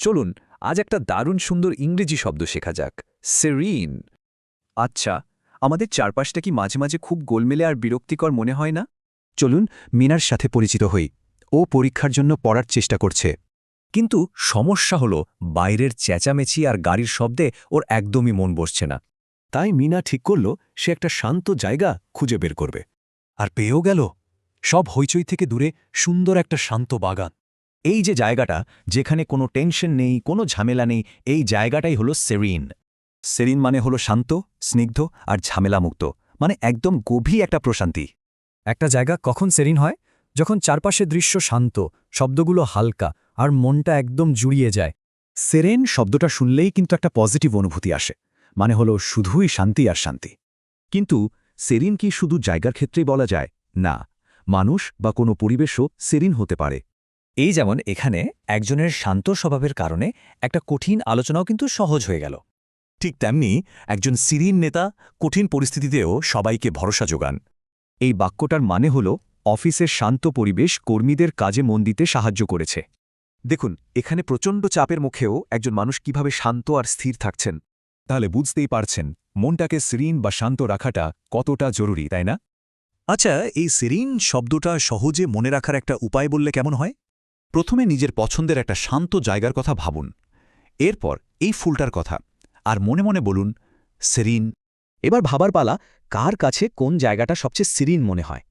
চলুন আজ একটা দারুণ সুন্দর ইংরেজি শব্দ শেখা যাক, সেরিন। আচ্ছা, আমাদের চারপাশটা কি মাঝে মাঝে খুব গোলমেলে আর বিরক্তিকর মনে হয় না? চলুন মিনার সাথে পরিচিত হই। ও পরীক্ষার জন্য পড়ার চেষ্টা করছে। কিন্তু সমস্যা হলো বাইরের চেঁচামেচি আর গাড়ির শব্দে ওর একদমই মন বসছে না। তাই মিনা ঠিক করল সে একটা শান্ত জায়গা খুঁজে বের করবে। আর পেয়েও গেল, সব হইচই থেকে দূরে সুন্দর একটা শান্ত বাগান। এই যে জায়গাটা, যেখানে কোনো টেনশন নেই, কোনো ঝামেলা নেই, এই জায়গাটাই হলো সেরিন। সেরিন মানে হলো শান্ত, স্নিগ্ধ আর ঝামেলামুক্ত, মানে একদম গভীর একটা প্রশান্তি। একটা জায়গা কখন সেরিন হয়? যখন চারপাশের দৃশ্য শান্ত, শব্দগুলো হালকা আর মনটা একদম জুড়িয়ে যায়। সেরেন শব্দটা শুনলেই কিন্তু একটা পজিটিভ অনুভূতি আসে, মানে হলো শুধুই শান্তি আর শান্তি। কিন্তু সেরিন কি শুধু জায়গার ক্ষেত্রেই বলা যায়? না, মানুষ বা কোনো পরিবেশও সেরিন হতে পারে। এই যেমন এখানে একজনের শান্ত স্বভাবের কারণে একটা কঠিন আলোচনাও কিন্তু সহজ হয়ে গেল। ঠিক তেমনি একজন সিরিন নেতা কঠিন পরিস্থিতিতেও সবাইকে ভরসা যোগান। এই বাক্যটার মানে হল অফিসের শান্ত পরিবেশ কর্মীদের কাজে মন দিতে সাহায্য করেছে। দেখুন, এখানে প্রচণ্ড চাপের মুখেও একজন মানুষ কিভাবে শান্ত আর স্থির থাকছেন। তাহলে বুঝতেই পারছেন মনটাকে সিরিন বা শান্ত রাখাটা কতটা জরুরি, তাই না? আচ্ছা, এই সিরিন শব্দটা সহজে মনে রাখার একটা উপায় বললে কেমন হয়? প্রথমে নিজের পছন্দের একটা শান্ত জায়গার কথা ভাবুন, এরপর এই ফুলটার কথা, আর মনে মনে বলুন সেরিন। এবার ভাবার পালা, কার কাছে কোন জায়গাটা সবচেয়ে সিরিন মনে হয়।